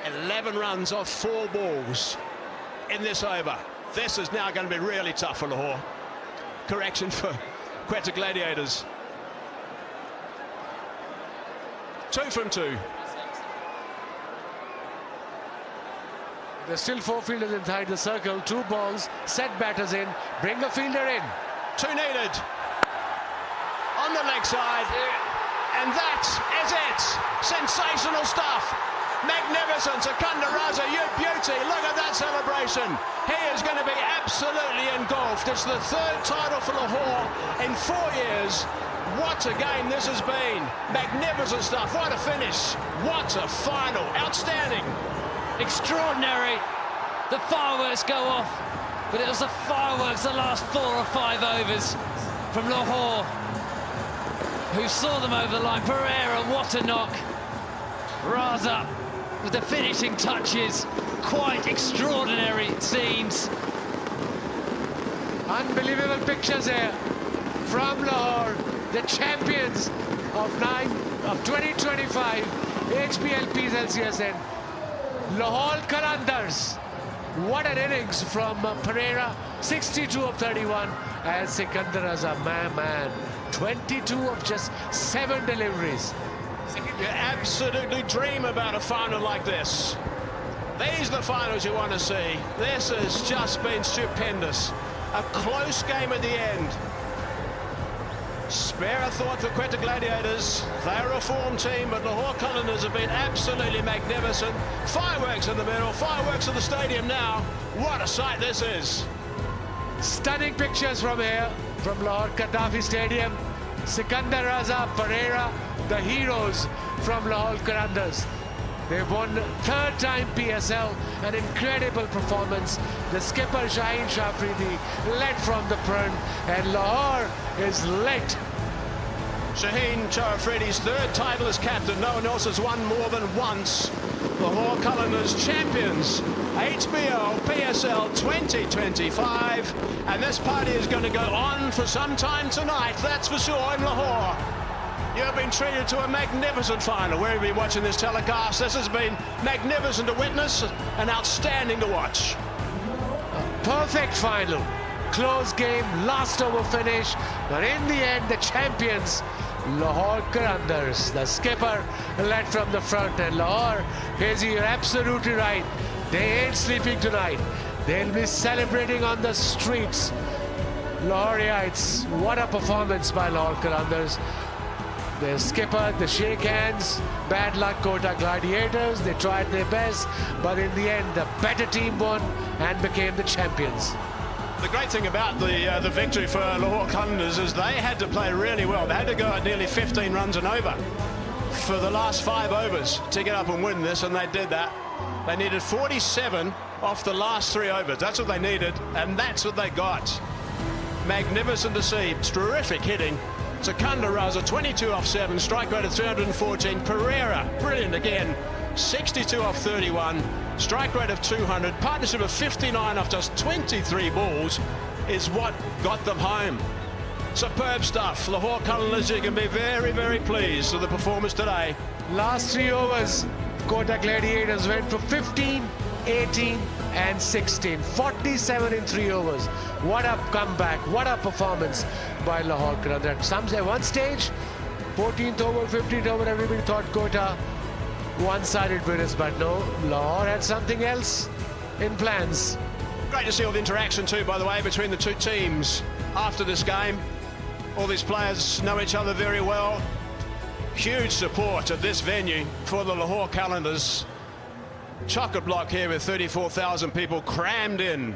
11 runs off 4 balls in this over. This is now going to be really tough for Lahore. Correction for Quetta Gladiators. 2 from 2. There's still 4 fielders inside the circle. 2 balls, set batters in, bring a fielder in. 2 needed. On the leg side. And that is it. Sensational stuff. Magnificent. Qalandar, you beauty. Look at that celebration. He is going to be absolutely engulfed. It's the 3rd title for Lahore in 4 years. What a game this has been. Magnificent stuff. What a finish. What a final. Outstanding. Extraordinary. The fireworks go off, but it was the fireworks the last 4 or 5 overs from Lahore, who saw them over the line. Pereira, what a knock. Raza with the finishing touches. Quite extraordinary scenes. Unbelievable pictures here from Lahore, the champions of 2025 HPL PSLCSN. Lahore Qalandars. What an innings from Pereira, 62 of 31, and Sikandar Raza, man, 22 of just 7 deliveries. You absolutely dream about a final like this. These are the finals you want to see. This has just been stupendous. A close game at the end. Spare a thought for Quetta Gladiators. They're a form team, but Lahore Qalandars have been absolutely magnificent. Fireworks in the middle, fireworks in the stadium now. What a sight this is. Stunning pictures from here, from Lahore Gaddafi Stadium. Sikandar Raza, Pereira, the heroes from Lahore Qalandars. They've won 3rd time PSL, an incredible performance. The skipper Shaheen Shafridi led from the front, and Lahore is lit. Shaheen Shafridi's 3rd title as captain. No one else has won more than once. Lahore Qalandars champions, HBO PSL 2025. And this party is going to go on for some time tonight, that's for sure, in Lahore. You've been treated to a magnificent final. Wherever you've been watching this telecast, this has been magnificent to witness and outstanding to watch. A perfect final. Close game, last over finish. But in the end, the champions, Lahore Qalandars. The skipper led from the front. And Lahore, Hazy, you're absolutely right. They ain't sleeping tonight. They'll be celebrating on the streets. Lahorites, what a performance by Lahore Qalandars. The skipper, the shake hands, bad luck Quetta Gladiators. They tried their best, but in the end, the better team won and became the champions. The great thing about the victory for Lahore Qalandars is they had to play really well. They had to go at nearly 15 runs and over for the last 5 overs to get up and win this, and they did that. They needed 47 off the last 3 overs. That's what they needed, and that's what they got. Magnificent to see. Terrific hitting. Qalandar Raza, 22 off 7, strike rate of 314. Pereira, brilliant again, 62 off 31, strike rate of 200. Partnership of 59 off just 23 balls is what got them home. Superb stuff. Lahore Qalandars, you can be very, very pleased with the performance today. Last 3 overs, Quetta Gladiators went for 15, 18 and 16. 47 in 3 overs. What a comeback, what a performance by Lahore Qalandars. At one stage, 14th over, 15th over, everybody thought Quetta one-sided winners, but no, Lahore had something else in plans. Great to see all the interaction too, by the way, between the 2 teams after this game. All these players know each other very well. Huge support at this venue for the Lahore Qalandars. Chocolate block here with 34,000 people crammed in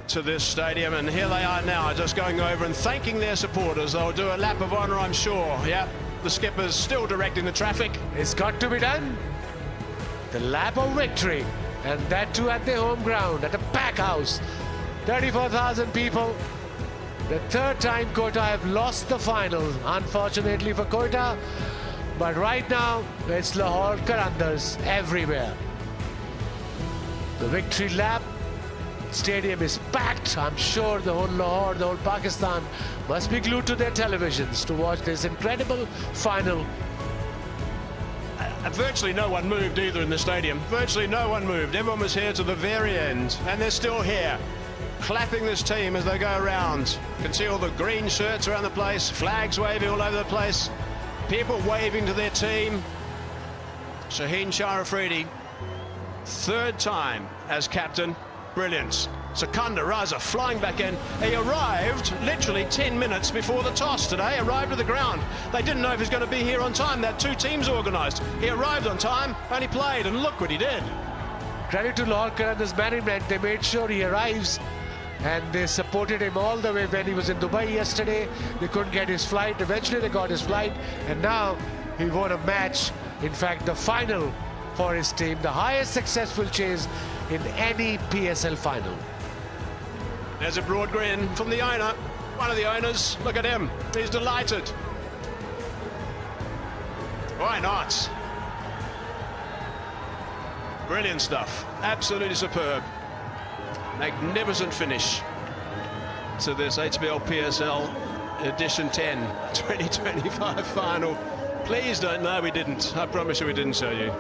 to this stadium, and here they are now just going over and thanking their supporters. They'll do a lap of honour, I'm sure. Yeah, the skipper's still directing the traffic. It's got to be done. The lap of victory, and that too at their home ground, at a pack house. 34,000 people. The 3rd time Quetta have lost the final, unfortunately for Quetta. But right now, it's Lahore Qalandars everywhere. The victory lap. Stadium is packed. I'm sure the whole Lahore, the whole Pakistan must be glued to their televisions to watch this incredible final. And virtually no one moved either in the stadium. Virtually no one moved. Everyone was here to the very end, and they're still here, clapping this team as they go around. You can see all the green shirts around the place, flags waving all over the place, people waving to their team. Shaheen Shah Afridi, third time as captain. Brilliant. Sikandar Raza flying back in. He arrived literally 10 minutes before the toss today, arrived at the ground. They didn't know if he was going to be here on time. They had two teams organised. He arrived on time and he played, and look what he did. Credit to Lahore Qalandar's management. They made sure he arrives, and they supported him all the way when he was in Dubai yesterday. They couldn't get his flight. Eventually they got his flight, and now he won a match. In fact, the final for his team, the highest successful chase in any PSL final. There's a broad grin from the owner, one of the owners. Look at him, he's delighted. Why not? Brilliant stuff, absolutely superb. Magnificent finish to this HBL PSL edition 10 2025 final. Please don't, no we didn't, I promise you we didn't show you.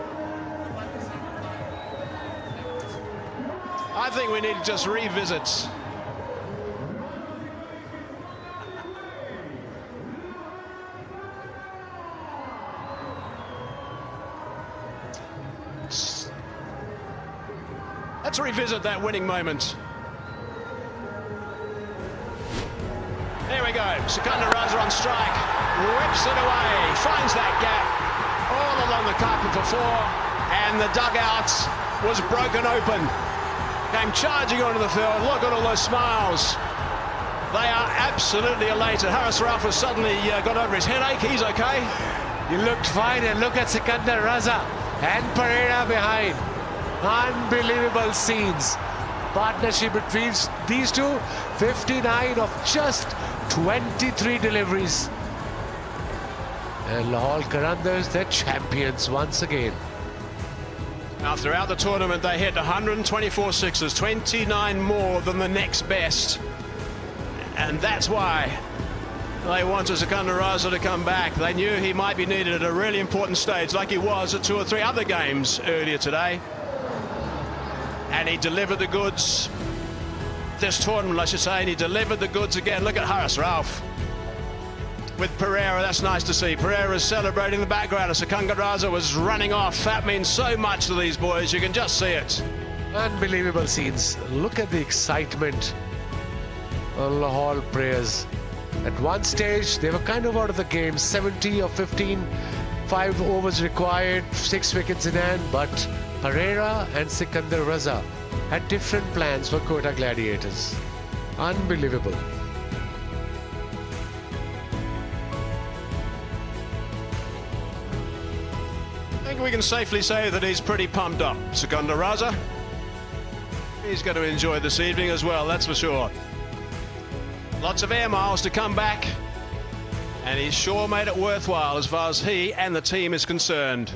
I think we need to just revisit let's revisit that winning moment. Here we go, Sikandar Raza on strike, whips it away, finds that gap all along the carpet for four, and the dugout was broken open. Came charging onto the field. Look at all those smiles. They are absolutely elated. Haris Rauf has suddenly got over his headache. He's okay. He looked fine, and look at Sikandar Raza and Pereira behind. Unbelievable scenes. Partnership between these two, 59 of just 23 deliveries. And Lahore Qalandars, they're champions once again. Now, throughout the tournament, they hit 124 sixes, 29 more than the next best. And that's why they wanted Sikandar Raza to come back. They knew he might be needed at a really important stage, like he was at 2 or 3 other games earlier today. And he delivered the goods this tournament, I should say, and he delivered the goods again. Look at Haris Rauf with Pereira. That's nice to see. Pereira's celebrating in the background, and Sikandar Raza was running off. That means so much to these boys. You can just see it. Unbelievable scenes. Look at the excitement of Lahore players. At one stage, they were kind of out of the game. 70 or 15, 5 overs required, 6 wickets in hand. But Pereira and Sikandar Raza had different plans for Quetta Gladiators. Unbelievable. I think we can safely say that he's pretty pumped up, Sikandar Raza. He's going to enjoy this evening as well, that's for sure. Lots of air miles to come back, and he's sure made it worthwhile as far as he and the team is concerned.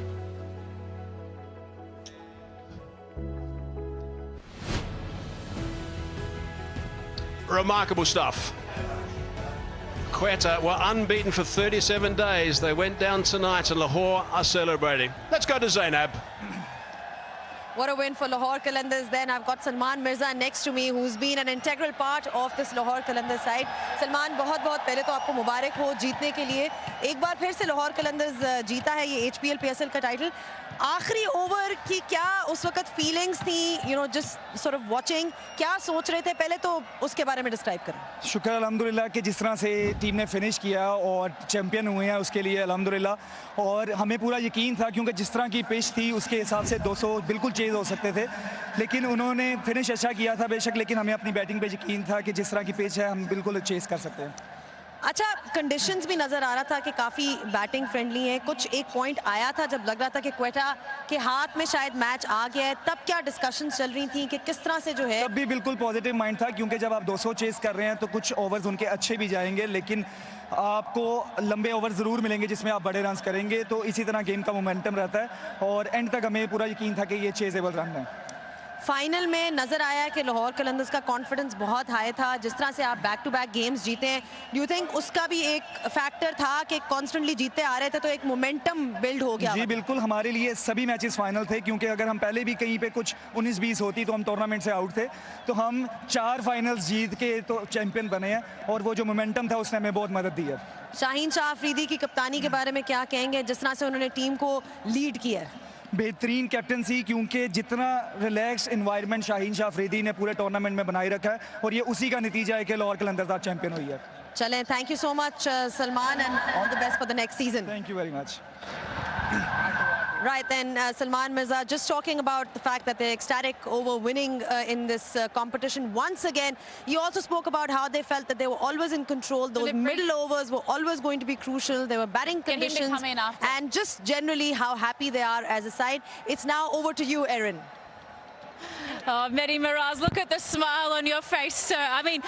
Remarkable stuff. Quetta were unbeaten for 37 days. They went down tonight, and Lahore are celebrating. Let's go to Zainab. What a win for Lahore Qalandars. Then I've got Salman Mirza next to me, who's been an integral part of this Lahore Qalandars side. Salman, बहुत-बहुत पहले तो आपको मुबारक हो जीतने के लिए. एक बार फिर से Lahore Qalandars जीता है ये HPL PSL का टाइटल. आखिरी ओवर की क्या उस वक्त फीलिंग्स थी, you know, just sort of watching, क्या सोच रहे थे पहले, तो उसके बारे में डिस्क्राइब करें. शुक्र अल्हम्दुलिल्लाह कि जिस तरह से टीम ने फिनिश किया और चैंपियन हुए हैं उसके लिए अल्हम्दुलिल्लाह. और हमें पूरा यकीन था क्योंकि जिस तरह की पिच थी उसके हिसाब से 200 बिल्कुल चेज हो सकते थे, लेकिन उन्होंने फिनिश अच्छा किया था बेशक, लेकिन हमें अपनी बैटिंग पे यकीन था कि जिस तरह की पिच है हम बिल्कुल चेज कर सकते हैं. अच्छा, कंडीशंस भी नजर आ रहा था कि काफी बैटिंग फ्रेंडली है. कुछ एक पॉइंट आया था जब लग रहा था कि क्वेटा के हाथ में शायद मैच आ गया है, तब क्या डिस्कशंस चल रही थी कि किस तरह से जो है. तब भी बिल्कुल पॉजिटिव माइंड था क्योंकि जब आप 200 चेस कर रहे हैं तो कुछ ओवर्स उनके अच्छे भी जाएंगे, लेकिन आपको लंबे ओवर ज़रूर मिलेंगे जिसमें आप बड़े रन करेंगे. तो इसी तरह गेम का मोमेंटम रहता है और एंड तक हमें पूरा यकीन था कि ये चेजेबल रन है. फाइनल में नजर आया कि लाहौर कलंदर्स का कॉन्फिडेंस बहुत हाई था, जिस तरह से आप बैक टू बैक गेम्स जीते हैं, डू यू थिंक उसका भी एक फैक्टर था कि कॉन्स्टेंटली जीतते आ रहे थे तो एक मोमेंटम बिल्ड हो गया? जी बिल्कुल, हमारे लिए सभी मैचेस फाइनल थे, क्योंकि अगर हम पहले भी कहीं पे कुछ 19-20 होती तो हम टूर्नामेंट से आउट थे। तो हम 4 फाइनल्स जीत के तो चैंपियन बने हैं, और वो जो मोमेंटम था उसने हमें बहुत मदद दी है। शाहीन शाह अफरीदी की कप्तानी के बारे में क्या कहेंगे, जिस तरह से उन्होंने टीम को लीड किया है? बेहतरीन कैप्टनसी, क्योंकि जितना रिलैक्स एनवायरनमेंट शाहीन शाह अफरीदी ने पूरे टूर्नामेंट में बनाए रखा है, और ये उसी का नतीजा है कि लाहौर कलंदर्स आज चैंपियन हुई है। चलें, thank you so much Salman, and all the best for the next season. Thank you very much. Right then, Salman Mirza, just talking about the fact that they're ecstatic over winning in this competition once again. You also spoke about how they felt that they were always in control. Those middle overs were always going to be crucial. There were batting conditions, and just generally how happy they are as a side. It's now over to you, Erin. Oh, Mehdi Miraz, look at the smile on your face, sir. I mean,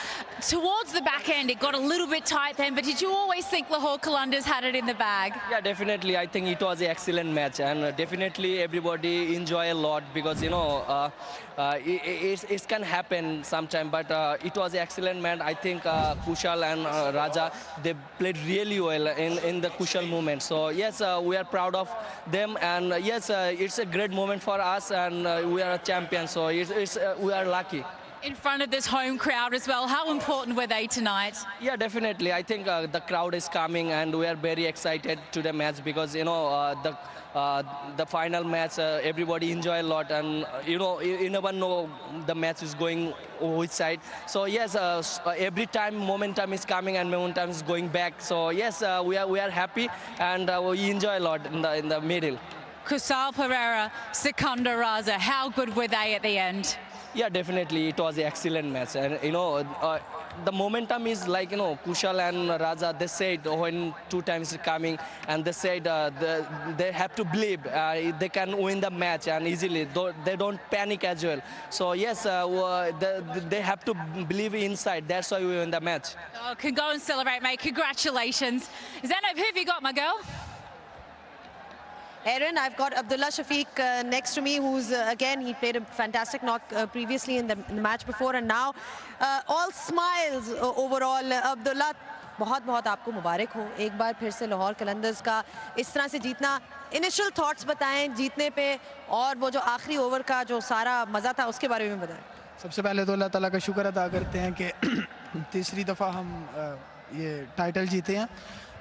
towards the back end, it got a little bit tight then, but did you always think Lahore Qalandars had it in the bag? Yeah, definitely. I think it was an excellent match, and definitely everybody enjoy a lot, because, you know, it can happen sometime, but it was an excellent match. I think Kushal and Raja, they played really well in the Kushal moment. So, yes, we are proud of them, and yes, it's a great moment for us, and we are a champion, so we are lucky. In front of this home crowd as well, how important were they tonight? Yeah, definitely. I think the crowd is coming, and we are very excited to the match, because, you know, the final match, everybody enjoy a lot, and you know, you never know the match is going which side. So yes, every time momentum is coming and momentum is going back. So yes, we are happy, and we enjoy a lot in the middle. Kusal Pereira, Sikandar Raza, how good were they at the end? Yeah, definitely. It was an excellent match. And, you know, the momentum is like, you know, Kushal and Raja, they said when 2 times coming, and they said they have to believe they can win the match, and easily. They don't panic as well. So, yes, they have to believe inside. That's why we win the match. Oh, can go and celebrate, mate. Congratulations. Zainab, who have you got, my girl? Erin, I've got Abdullah Shafiq next to me, who's, again, he played a fantastic knock previously in the match before, and now all smiles overall. Abdullah, बहुत आपको मुबारक हो एक बार फिर से लाहौर कलंदर्स का इस तरह से जीतना। इनिशियल थॉट्स बताएं जीतने पे, और वो जो आखिरी ओवर का जो सारा मज़ा था उसके बारे में बताएं। सबसे पहले तो अल्लाह ताला का शुक्र अदा करते हैं कि तीसरी दफ़ा हम ये टाइटल जीते हैं।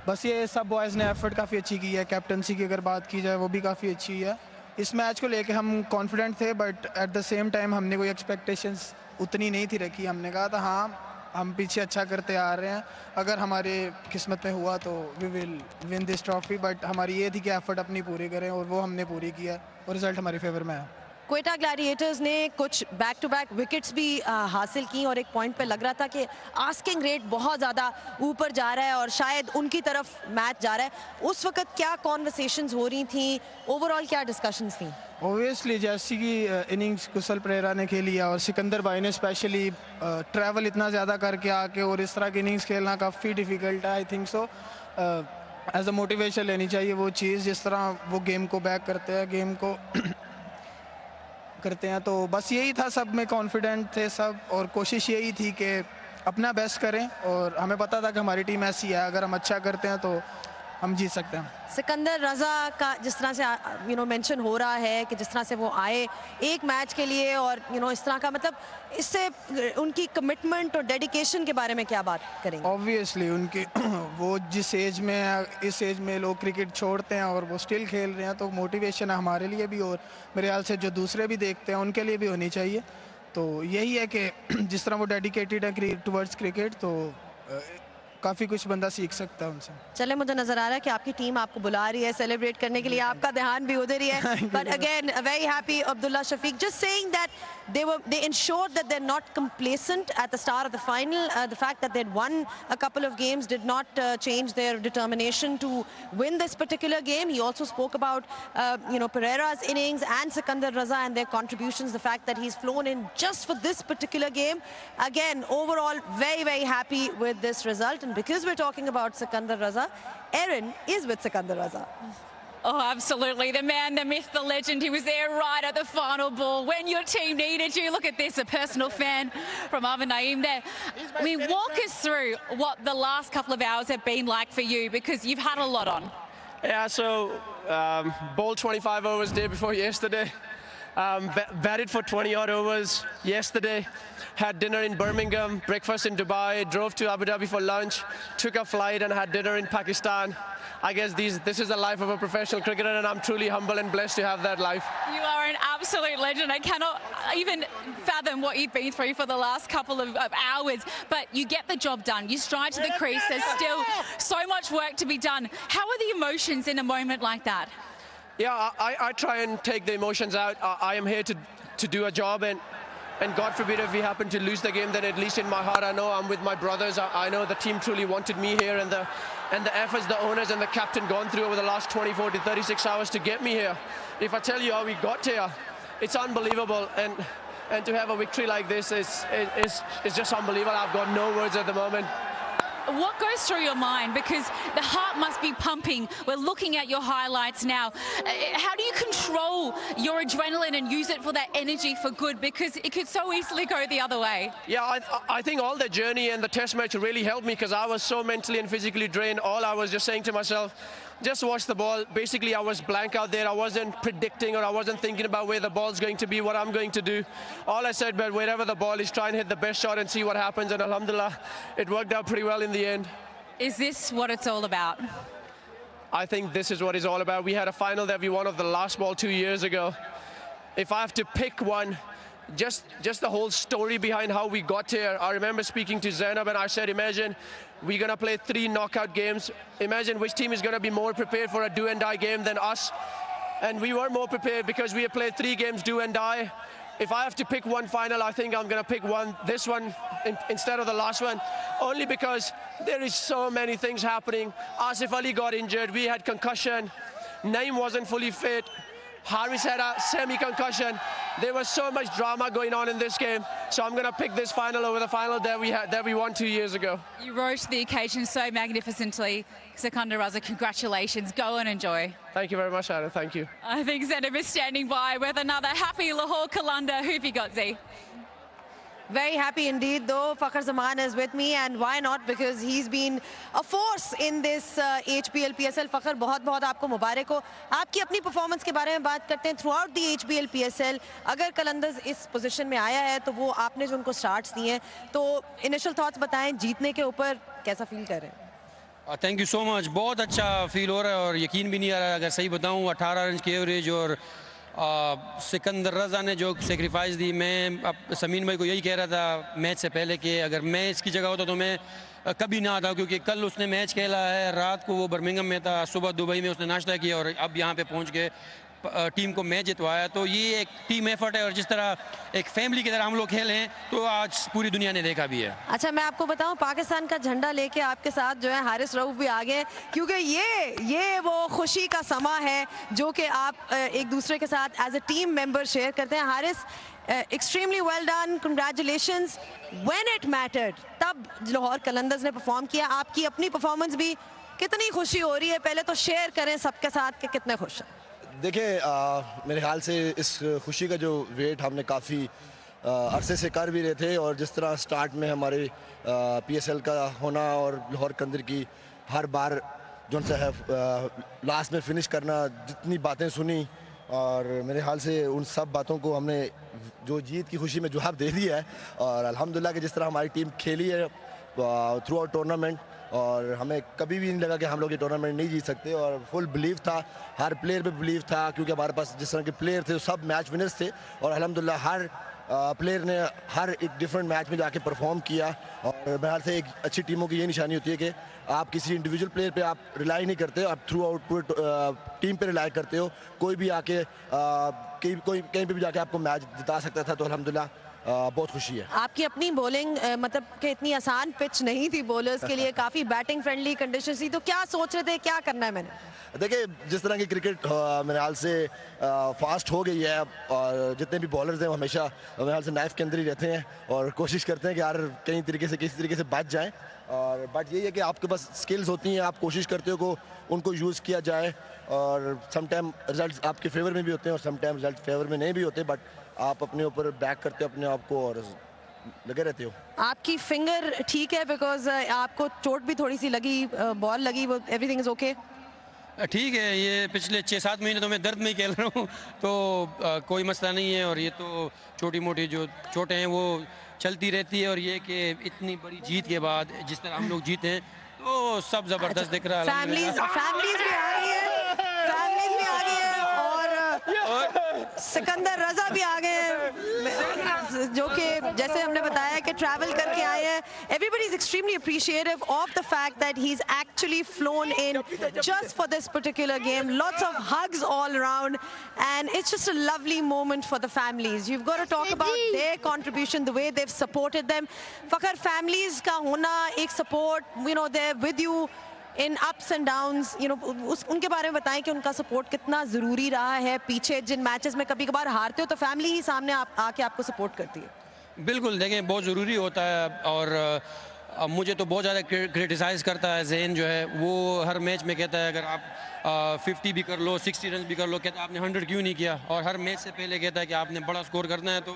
बस ये सब बॉयज़ ने एफर्ट काफ़ी अच्छी की है। कैप्टनसी की अगर बात की जाए वो भी काफ़ी अच्छी है। इस मैच को लेके हम कॉन्फिडेंट थे, but at the same time हमने कोई एक्सपेक्टेशंस उतनी नहीं थी रखी। हमने कहा था हाँ हम पीछे अच्छा करते आ रहे हैं, अगर हमारे किस्मत में हुआ तो we will win this trophy, but हमारी ये थी कि एफर्ट अपनी पूरी करें, और वो हमने पूरी किया और रिज़ल्ट हमारे फेवर में है। क्वेटा ग्लैडिएटर्स ने कुछ बैक टू बैक विकेट्स भी हासिल की, और एक पॉइंट पे लग रहा था कि आस्किंग रेट बहुत ज़्यादा ऊपर जा रहा है और शायद उनकी तरफ मैच जा रहा है। उस वक्त क्या कॉन्वर्सेशंस हो रही थी, ओवरऑल क्या डिस्कशंस थी? ओबियसली जैसी कि इनिंग्स कुशल परेरा ने खेली और सिकंदर भाई ने स्पेशली ट्रैवल इतना ज़्यादा करके आके और इस तरह की इनिंग्स खेलना काफ़ी डिफ़िकल्ट है। I think so as a motivation लेनी चाहिए वो चीज़, जिस तरह वो गेम को बैक करते हैं, गेम को करते हैं। तो बस यही था, सब में कॉन्फिडेंट थे सब, और कोशिश यही थी कि अपना बेस्ट करें, और हमें पता था कि हमारी टीम ऐसी है, अगर हम अच्छा करते हैं तो हम जीत सकते हैं। सिकंदर रजा का जिस तरह से मेंशन हो रहा है कि जिस तरह से वो आए एक मैच के लिए, और इस तरह का, मतलब इससे उनकी कमिटमेंट और डेडिकेशन के बारे में क्या बात करेंगे? ऑब्वियसली उनकी वो जिस एज में, इस एज में लोग क्रिकेट छोड़ते हैं और वो स्टिल खेल रहे हैं, तो मोटिवेशन है हमारे लिए भी, और मेरे ख्याल से जो दूसरे भी देखते हैं उनके लिए भी होनी चाहिए। तो यही है कि जिस तरह वो डेडिकेटेड है टुवर्ड्स क्रिकेट, तो काफ़ी कुछ बंदा सीख सकता है उनसे। चले, मुझे नजर आ रहा है कि आपकी टीम आपको बुला रही है सेलिब्रेट करने के लिए, आपका ध्यान भी उधर ही है। But again very happy Abdullah Shafique, just saying that they ensured that they're not complacent at the start of the final. The fact that they'd won a couple of games did not change their determination to win this particular game. He also spoke about Pereira's innings and Sikandar Raza and their contributions, the fact that he's flown in just for this particular game. Again, overall very, very happy with this result. And because we're talking about Sikandar Raza, Erin is with Sikandar Raza. Oh, absolutely. The man, the myth, the legend. He was there right at the final ball when your team needed you. Look at this, a personal fan from Arvin Naeem there. I mean, walk us through what the last couple of hours have been like for you, because you've had a lot on. Yeah, so bowled 25 overs day before yesterday. Batted for 20 odd overs yesterday. Had dinner in Birmingham, breakfast in Dubai, drove to Abu Dhabi for lunch, took a flight and had dinner in Pakistan. I guess this is the life of a professional cricketer, and I'm truly humble and blessed to have that life. You are an absolute legend. I cannot even fathom what you've been through for the last couple of hours, but you get the job done. You stride to the crease. There's still so much work to be done. How are the emotions in a moment like that? Yeah, I try and take the emotions out. I am here to do a job, and God forbid if we happen to lose the game, then at least in my heart I know I'm with my brothers. I know the team truly wanted me here, and the efforts the owners and the captain gone through over the last 24 to 36 hours to get me here. If I tell you how we got here, it's unbelievable, and to have a victory like this is just unbelievable. I've got no words at the moment. What goes through your mind? Because the heart must be pumping. We're looking at your highlights now. How do you control your adrenaline and use it for that energy for good? Because it could so easily go the other way. Yeah, I think all the journey and the test match really helped me, because I was so mentally and physically drained. All I was just saying to myself, just watch the ball. Basically, I was blank out there. I wasn't predicting, or I wasn't thinking about where the ball's going to be, what I'm going to do. All I said, but wherever the ball is, try and hit the best shot and see what happens. And alhamdulillah, it worked out pretty well in the end. Is this what it's all about? I think this is what it's all about. We had a final that we won of the last ball 2 years ago. If I have to pick one, just the whole story behind how we got here. I remember speaking to Zainab and I said, imagine we're going to play 3 knockout games. Imagine which team is going to be more prepared for a do and die game than us. And we were more prepared because we have played 3 games do and die. If I have to pick one final, I think I'm going to pick this one instead of the last one, only because there is so many things happening. Asif Ali got injured, we had concussion, Naeem wasn't fully fit, Haris had a semi-concussion. There was so much drama going on in this game, so I'm going to pick this final over the final that we won 2 years ago. You rose to the occasion so magnificently. Qalandar Raza, congratulations. Go and enjoy. Thank you very much, Anna. Thank you. I think Zainab is standing by with another happy Lahore Qalandar. Who have you got, Z? Very happy indeed, though. Fakhar Zaman is with me, and why not? Because he's been a force in this HBL PSL. Fakhar, बहुत-बहुत आपको मुबारक हो. आपकी अपनी performance के बारे में बात करते हैं. Throughout the HBL PSL, अगर कलंदर्स इस पोजीशन में आया है, तो वो आपने जो उनको स्टार्ट्स दिए हैं, तो इनिशियल थॉट्स बताएं जीतने के ऊपर कैसा फील कर रहे हैं? Thank you so much. बहुत अच्छा फील हो रहा है और यकीन भी नहीं आ रहा है. अगर सही बताऊं, 18 रन की एवरेज और सिकंदर रज़ा ने जो सेक्रीफाइस दी. मैं अब समीन भाई को यही कह रहा था मैच से पहले कि अगर मैं इसकी जगह होता तो मैं कभी ना आता, क्योंकि कल उसने मैच खेला है, रात को वो बर्मिंघम में था, सुबह दुबई में उसने नाश्ता किया और अब यहाँ पे पहुँच के टीम को मैच जितवाया. तो ये एक टीम एफर्ट है और जिस तरह एक फैमिली की तरह हम लोग खेले हैं तो आज पूरी दुनिया ने देखा भी है. अच्छा, मैं आपको बताऊं, पाकिस्तान का झंडा लेके आपके साथ जो है हारिस रऊफ भी आ गए, क्योंकि ये वो खुशी का समा है जो कि आप एक दूसरे के साथ as a team member share करते हैं. Haris, extremely well done, congratulations. When it mattered, तब लाहौर कलंदर्स ने परफॉर्म किया. आपकी अपनी परफॉर्मेंस भी कितनी खुशी हो रही है, पहले तो शेयर करें सबके साथ कि कितने खुश हैं. देखिए, मेरे ख्याल से इस खुशी का जो वेट हमने काफ़ी अरसे से कर भी रहे थे, और जिस तरह स्टार्ट में हमारे PSL का होना और लाहौर कलंदर की हर बार जो है लास्ट में फिनिश करना, जितनी बातें सुनी, और मेरे ख्याल से उन सब बातों को हमने जो जीत की खुशी में जवाब दे दिया है. और अल्हम्दुलिल्लाह कि जिस तरह हमारी टीम खेली है थ्रू आउट टूर्नामेंट, और हमें कभी भी नहीं लगा कि हम लोग ये टूर्नामेंट नहीं जीत सकते, और फुल बिलीव था, हर प्लेयर पे बिलीव था, क्योंकि हमारे पास जिस तरह के प्लेयर थे सब मैच विनर्स थे, और अल्हम्दुलिल्लाह हर प्लेयर ने हर एक डिफरेंट मैच में जाके परफॉर्म किया. और मेरे ख्याल से एक अच्छी टीमों की ये निशानी होती है कि आप किसी इंडिविजुअल प्लेयर पे आप रिलाई नहीं करते, आप थ्रू आउट पूरे टीम पे रिलाई करते हो. कोई भी आके कहीं पे भी जाके आपको मैच जिता सकता था, तो अल्हम्दुलिल्लाह बहुत खुशी है. आपकी अपनी बॉलिंग मतलब कि इतनी आसान पिच नहीं थी बॉलर्स के लिए, काफ़ी बैटिंग फ्रेंडली कंडीशन थी, तो क्या सोच रहे थे क्या करना है? मैंने देखिए, जिस तरह की क्रिकेट मेरे हाल से फास्ट हो गई है, और जितने भी बॉलर्स हैं वो हमेशा मेरे हाल से नाइफ के अंदर ही रहते हैं और कोशिश करते हैं कि यार किसी तरीके से बच जाएं. और बट यही है कि आपके पास स्किल्स होती हैं, आप कोशिश करते हो को उनको यूज़ किया जाए, और सम टाइम रिजल्ट आपके फेवर में भी होते हैं और सम टाइम रिजल्ट फेवर में नहीं भी होते, बट आप अपने ऊपर बैक करते हो अपने आप को और लगे रहते हो। आपकी फिंगर ठीक है? बिकॉज आपको चोट भी थोड़ी सी लगी, बॉल लगी, वो एवरीथिंग इज ओके? ठीक है, ये पिछले 6-7 महीने तो मैं दर्द में ही खेल रहा हूँ, तो कोई मसला नहीं है। और ये तो छोटी मोटी जो चोटें हैं वो चलती रहती है, और ये कि इतनी बड़ी जीत के बाद जिस तरह हम लोग जीते हैं तो सब ज़बरदस्त दिख रहा है। फैमिलीज भी आ गई है, फैमिलीज भी आ गई है, और सिकंदर रजा भी आ गए हैं, जो कि जैसे हमने बताया कि ट्रैवल करके आए हैं। Everybody is extremely appreciative of the fact that he's actually flown in just for this particular game. Lots of hugs all around, and it's just a lovely moment for the families. You've got to talk about their contribution, the way they've supported them. Fakhar, families ka hona, ek support, you know, they're with you in ups and downs, you know, उनके बारे में बताएं कि उनका support कितना ज़रूरी रहा है। पीछे जिन मैचेस में कभी कभार हारते हो तो फैमिली ही सामने आके आपको सपोर्ट करती है। बिल्कुल, देखें बहुत ज़रूरी होता है, और मुझे तो बहुत ज़्यादा क्रिटिसाइज़ करता है जैन जो है, वो हर मैच में कहता है अगर आप 50 भी कर लो, 60 रन भी कर लो, कहता है आपने 100 क्यों नहीं किया, और हर मैच से पहले कहता है कि आपने बड़ा स्कोर करना है। तो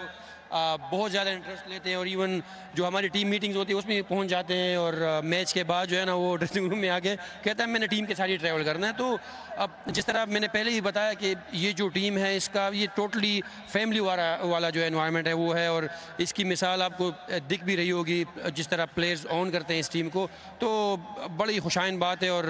बहुत ज़्यादा इंटरेस्ट लेते हैं, और इवन जो हमारी टीम मीटिंग्स होती है उसमें पहुंच जाते हैं, और मैच के बाद जो है ना वो ड्रेसिंग रूम में आके कहता है मैंने टीम के साथ ही ट्रैवल करना है। तो अब जिस तरह मैंने पहले ही बताया कि ये जो टीम है इसका ये टोटली फैमिली वाला जो एनवायरनमेंट है वो है, और इसकी मिसाल आपको दिख भी रही होगी जिस तरह प्लेयर्स ऑन करते हैं इस टीम को, तो बड़ी खुशाइन बात है। और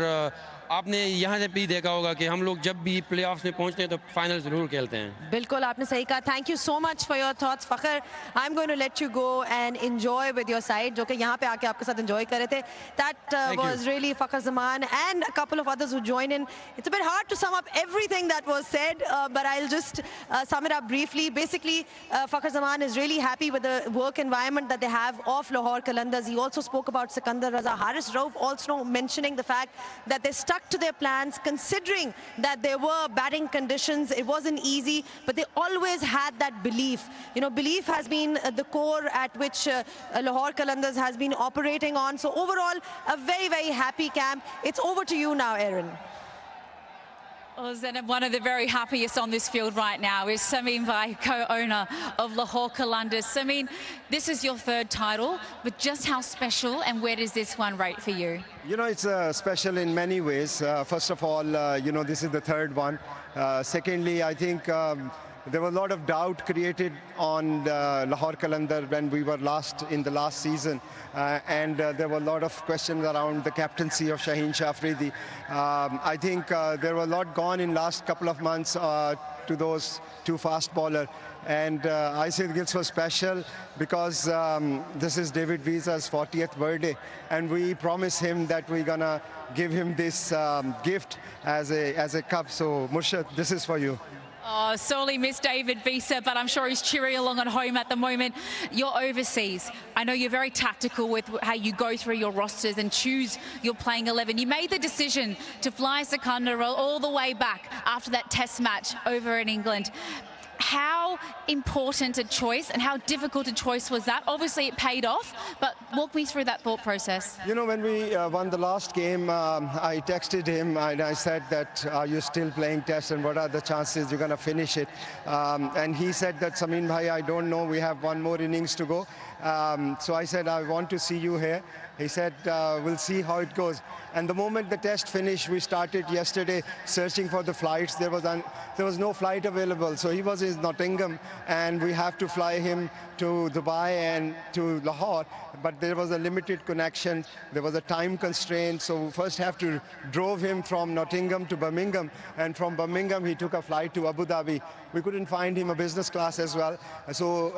आपने यहाँ से भी देखा होगा कि हम लोग जब भी प्लेऑफ्स में पहुंचते हैं तो फाइनल जरूर खेलते हैं। बिल्कुल, आपने सही कहा। Thank you so much for your thoughts Fakhar. I am going to let you go and enjoy with your side, जो कि यहाँ पे आके आपके साथ एंजॉय कर रहे थे। That was really Fakhar Zaman and a couple of others who join in. It's a bit hard to sum up everything that was said, but I will just sum it up briefly. Basically, Fakhar Zaman is really happy with the work environment that they have of Lahore Qalandars. He also spoke about Sikandar Raza. Haris Rauf also mentioning the fact that they stuck to their plans, considering that there were batting conditions. It wasn't easy, but they always had that belief. You know, belief has been the core at which Lahore Qalandars has been operating on. So overall, a very, very happy camp. It's over to you now, Aaron. Well, Zainab, one of the very happiest on this field right now is Samin Bhai, co-owner of Lahore Qalandars. Samin, this is your third title, but just how special and where does this one rate for you? You know, it's special in many ways. First of all, you know, this is the third one. Secondly, I think there was a lot of doubt created on Lahore Qalandar when we were in the last season, and there were a lot of questions around the captaincy of Shaheen Shafridi. I think there were a lot gone in last couple of months to those two fast bowlers, and I say this was special because this is David Visa's 40th birthday, and we promised him that we're gonna give him this gift as a cup. So Murshid, this is for you. Oh, sorely miss David Visa, but I'm sure he's cheering along at home at the moment. You're overseas. I know you're very tactical with how you go through your rosters and choose your playing 11. You made the decision to fly Sikandar all the way back after that test match over in England. How important a choice and how difficult a choice was that? Obviously it paid off, but walk me through that thought process. You know, when we won the last game, I texted him and I said that, are you still playing test and what are the chances you're going to finish it? And he said that, Samin bhai, I don't know, we have one more innings to go. So I said, I want to see you here. He said, we'll see how it goes. And the moment the test finished, we started yesterday searching for the flights. There was no flight available. So he was in Nottingham, and we have to fly him to Dubai and to Lahore. But there was a limited connection. There was a time constraint. So we first have to drove him from Nottingham to Birmingham. And from Birmingham, he took a flight to Abu Dhabi. We couldn't find him a business class as well. So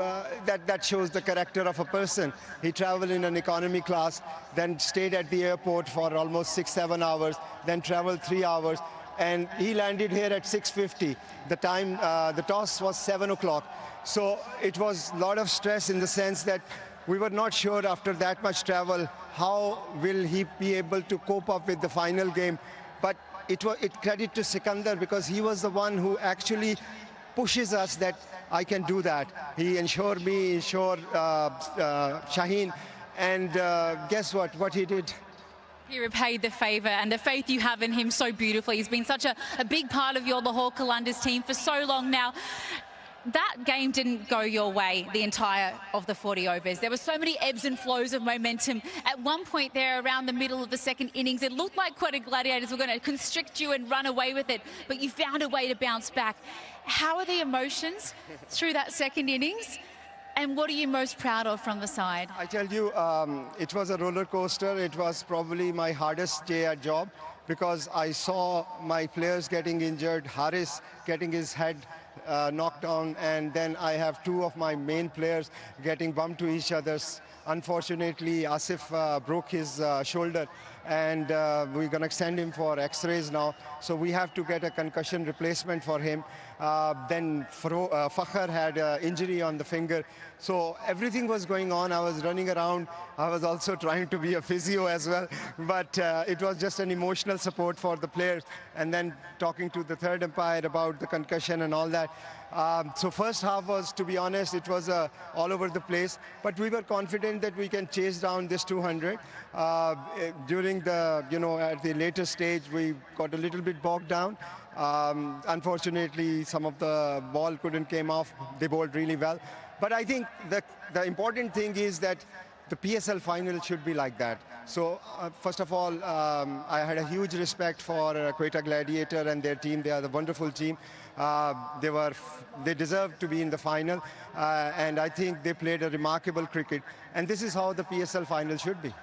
that shows the character of a person. He traveled in an economy class, then stayed at the airport for almost 6-7 hours, then traveled 3 hours. And he landed here at 6:50. The time, the toss was 7 o'clock. So it was a lot of stress in the sense that we were not sure after that much travel, how will he be able to cope up with the final game. But it credit to Sikandar because he was the one who actually pushes us that I can do that. He ensured me, ensured Shaheen and guess what he did? He repaid the favour, and the faith you have in him so beautifully. He's been such a big part of your Lahore Qalandars team for so long now. That game didn't go your way the entire of the 40 overs. There were so many ebbs and flows of momentum. At one point there, around the middle of the second innings, it looked like Quetta Gladiators were going to constrict you and run away with it, but you found a way to bounce back. How are the emotions through that second innings? And what are you most proud of from the side? I tell you, it was a roller coaster. It was probably my hardest day at job because I saw my players getting injured, Haris getting his head knocked down, and then I have two of my main players getting bumped to each other's. Unfortunately, Asif broke his shoulder, and we're going to send him for x-rays now. So we have to get a concussion replacement for him. Then Fakhr had an injury on the finger. So everything was going on. I was running around. I was also trying to be a physio as well. But it was just an emotional support for the players. And then talking to the third umpire about the concussion and all that. So first half was, to be honest, it was all over the place. But we were confident that we can chase down this 200. During the, at the later stage, we got a little bit bogged down. Unfortunately, some of the ball couldn't came off. They bowled really well. But I think the important thing is that the PSL final should be like that. So first of all, I had a huge respect for Quetta Gladiator and their team. They are the wonderful team. They deserve to be in the final, and I think they played a remarkable cricket. And this is how the PSL final should be.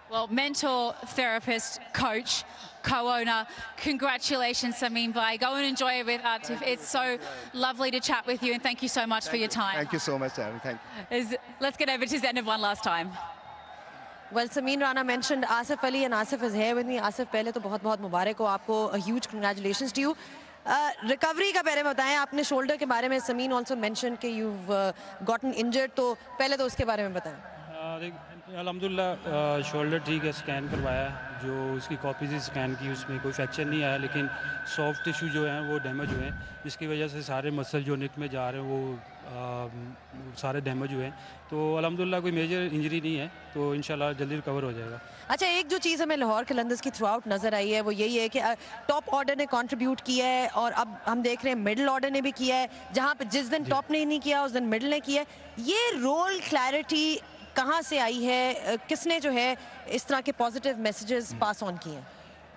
Well, mentor, therapist, coach, co-owner, congratulations, Sameem Bhai. Go and enjoy it with Atif. It's so lovely to chat with you, and thank you so much for your time. Thank you so much, Aaron. Thank you. Let's get over to Zainab one last time. Well, Sameen Rana mentioned Asif Ali, and Asif is here with me. Asif, पहले तो बहुत-बहुत मुबारक हो आपको. A huge congratulations to you. Recovery का पहले बताएं, आपने shoulder के बारे में Sameen also mentioned कि you've gotten injured, तो पहले तो उसके बारे में बताएं. अल्हम्दुलिल्लाह शोल्डर ठीक है, स्कैन करवाया, जो उसकी कॉपीज ही स्कैन की, उसमें कोई फ्रैक्चर नहीं आया, लेकिन सॉफ्ट टिश्यू जो हैं वो डैमेज हुए हैं, जिसकी वजह से सारे मसल जो नेक में जा रहे हैं वो सारे डैमेज हुए हैं. तो अल्हम्दुलिल्लाह कोई मेजर इंजरी नहीं है, तो इंशाल्लाह जल्दी रिकवर हो जाएगा. अच्छा, एक जो चीज़ हमें लाहौर कलंदर्स की थ्रू आउट नज़र आई है वो यही है कि टॉप ऑर्डर ने कंट्रीब्यूट किया है, और अब हम देख रहे हैं मिडिल ऑर्डर ने भी किया है. जहाँ पे जिस दिन टॉप ने नहीं किया उस दिन मिडिल ने किया है. ये रोल क्लैरिटी कहाँ से आई है, किसने जो है इस तरह के पॉजिटिव मैसेजेस पास ऑन किए हैं?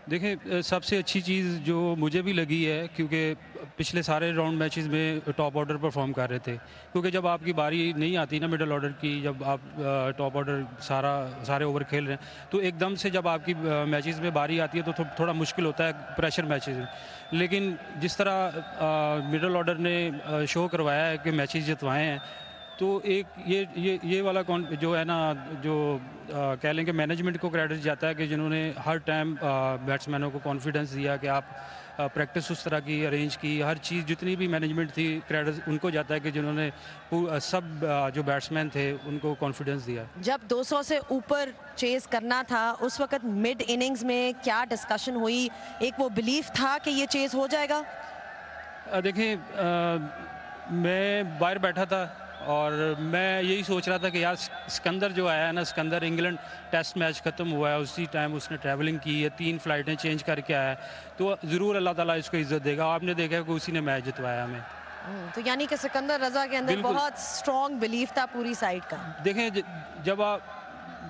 देखें, सबसे अच्छी चीज़ जो मुझे भी लगी है, क्योंकि पिछले सारे राउंड मैचेस में टॉप ऑर्डर परफॉर्म कर रहे थे, क्योंकि जब आपकी बारी नहीं आती ना मिडिल ऑर्डर की, जब आप टॉप ऑर्डर सारे ओवर खेल रहे हैं, तो एकदम से जब आपकी मैचेस में बारी आती है तो थोड़ा मुश्किल होता है प्रेशर मैचेस में. लेकिन जिस तरह मिडिल ऑर्डर ने शो करवाया है कि मैचेस जितवाए हैं, तो एक ये वाला जो है ना, जो कह लें कि मैनेजमेंट को क्रेडिट जाता है कि जिन्होंने हर टाइम बैट्समैनों को कॉन्फिडेंस दिया कि आप प्रैक्टिस उस तरह की अरेंज की, हर चीज़ जितनी भी मैनेजमेंट थी क्रेडिट उनको जाता है कि जिन्होंने सब जो बैट्समैन थे उनको कॉन्फिडेंस दिया. जब 200 से ऊपर चेस करना था उस वक्त मिड इनिंग्स में क्या डिस्कशन हुई? एक वो बिलीफ था कि ये चेस हो जाएगा? देखें, मैं बाहर बैठा था और मैं यही सोच रहा था कि यार सिकंदर जो आया है ना, सिकंदर इंग्लैंड टेस्ट मैच ख़त्म हुआ है, उसी टाइम उसने ट्रैवलिंग की है, 3 फ्लाइटें चेंज करके आया है, तो ज़रूर अल्लाह ताला इसको इज़्ज़त देगा. आपने देखा कि उसी ने मैच जितवाया हमें. तो यानी कि सिकंदर रजा के अंदर बहुत स्ट्रॉन्ग बिलीफ था पूरी साइड का. देखें,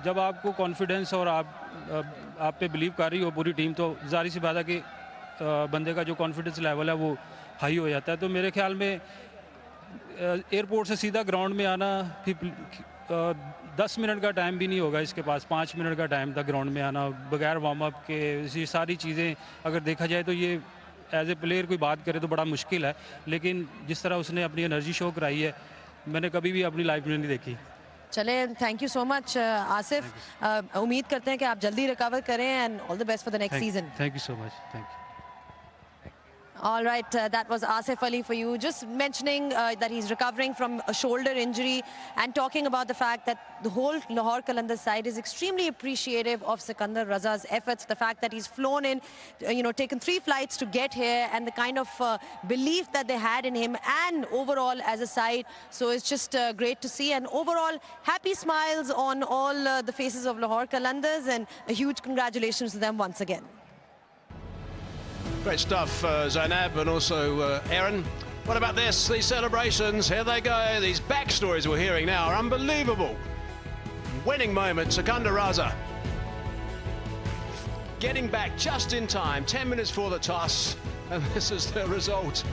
जब आपको कॉन्फिडेंस और आप पे बिलीव कर रही हो पूरी टीम, तो ज़ाहिर सी बात है कि बंदे का जो कॉन्फिडेंस लेवल है वो हाई हो जाता है. तो मेरे ख्याल में एयरपोर्ट से सीधा ग्राउंड में आना, फिर 10 मिनट का टाइम भी नहीं होगा इसके पास, 5 मिनट का टाइम था ग्राउंड में आना बगैर वार्म अप के. ये सारी चीज़ें अगर देखा जाए तो ये एज ए प्लेयर कोई बात करे तो बड़ा मुश्किल है, लेकिन जिस तरह उसने अपनी एनर्जी शो कराई है मैंने कभी भी अपनी लाइफ में नहीं देखी. चले, thank you so much Asif. उम्मीद करते हैं कि आप जल्दी रिकवर करें, and all the best for the next season. Thank you so much. Thank you. All right, that was Asif Ali for you. Just mentioning that he's recovering from a shoulder injury and talking about the fact that the whole Lahore Qalandar side is extremely appreciative of Sikandar Raza's efforts. The fact that he's flown in, taken 3 flights to get here, and the kind of belief that they had in him and overall as a side. So it's just great to see, and overall happy smiles on all the faces of Lahore Qalandars, and a huge congratulations to them once again. Great stuff, Zainab, and also Aaron. What about this? These celebrations, here they go. These backstories we're hearing now are unbelievable. Winning moment, Sikandar Raza. Getting back just in time, 10 minutes for the toss, and this is the result.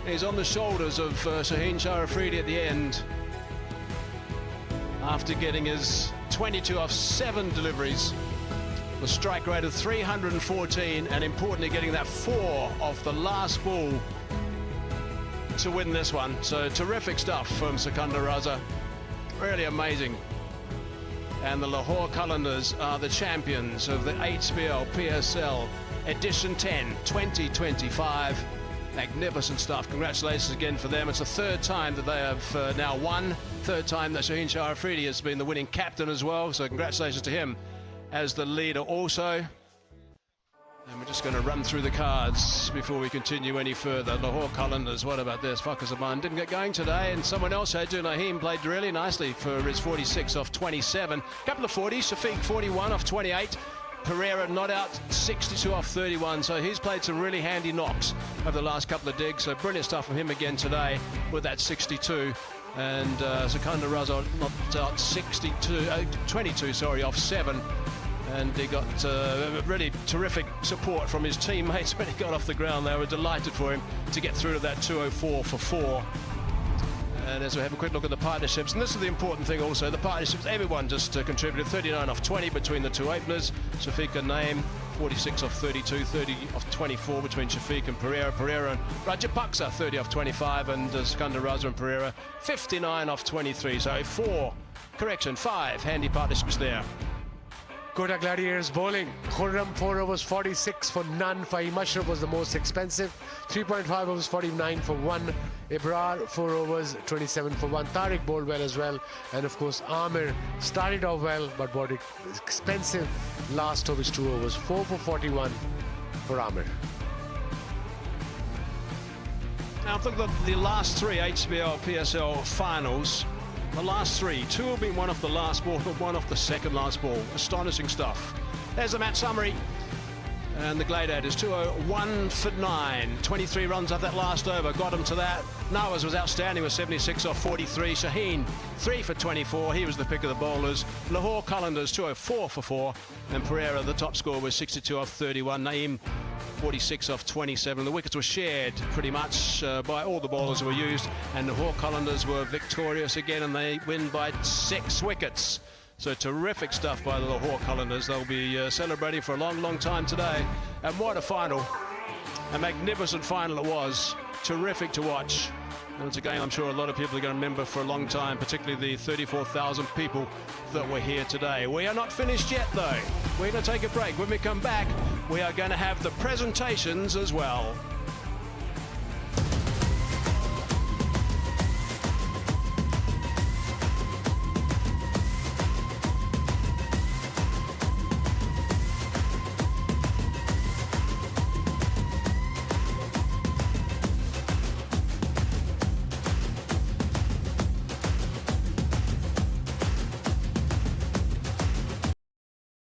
He's on the shoulders of Shaheen Shah Afridi at the end, after getting his 22 off 7 deliveries. The strike rate of 314, and importantly getting that 4 off the last ball to win this one. So terrific stuff from Sikandar Raza, really amazing. And the Lahore Qalandars are the champions of the HBL PSL Edition 10 2025. Magnificent stuff. Congratulations again for them. It's the 3rd time that they have now won. 3rd time that Shaheen Shah Afridi has been the winning captain as well. So congratulations to him as the leader also. And we're just going to run through the cards before we continue any further. Lahore Qalandars, what about this? Fakhar Zaman didn't get going today, and someone else had to. Naheem played really nicely for his 46 off 27. Couple of 40s, Shafiq 41 off 28. Pereira not out, 62 off 31, so he's played some really handy knocks over the last couple of digs. So brilliant stuff from him again today with that 62. And Sikandar Raza knocked out 22 off 7. And he got really terrific support from his teammates when he got off the ground. They were delighted for him to get through to that 204 for 4. And as we have a quick look at the partnerships, and this is the important thing also, the partnerships, everyone just contributed 39 off 20 between the 2 openers. Shafiq and Naeem, 46 off 32, 30 off 24 between Shafiq and Pereira. Pereira and Rajapaksa, 30 off 25, and Sikandar Raza and Pereira, 59 off 23. So 5 handy partnerships there. Kota Gladiators bowling. Khurram 4 overs 46 for none. Fahim Ashraf was the most expensive. 3.5 overs 49 for 1. Ibrar 4 overs 27 for 1. Tariq bowled well as well. And of course Amir started off well but bought expensive last overs 2 overs. 4 for 41 for Amir. Now look at the last 3 HBL PSL finals. The last 3, 2 have been one off the last ball, but 1 off the second last ball. Astonishing stuff. There's the match summary. And the Gladiators, 201 for 9. 23 runs off that last over, got him to that. Nawaz was outstanding with 76 off 43. Shaheen, 3 for 24. He was the pick of the bowlers. Lahore Qalandars, 204 for 4. And Pereira, the top score, was 62 off 31. Naeem, 46 off 27. The wickets were shared pretty much by all the bowlers who were used. And the Lahore Qalandars were victorious again, and they win by 6 wickets. So terrific stuff by the Lahore Qalandars. They'll be celebrating for a long, long time today. And what a final. A magnificent final it was. Terrific to watch. And it's a game I'm sure a lot of people are going to remember for a long time, particularly the 34,000 people that were here today. We are not finished yet, though. We're going to take a break. When we come back, we are going to have the presentations as well.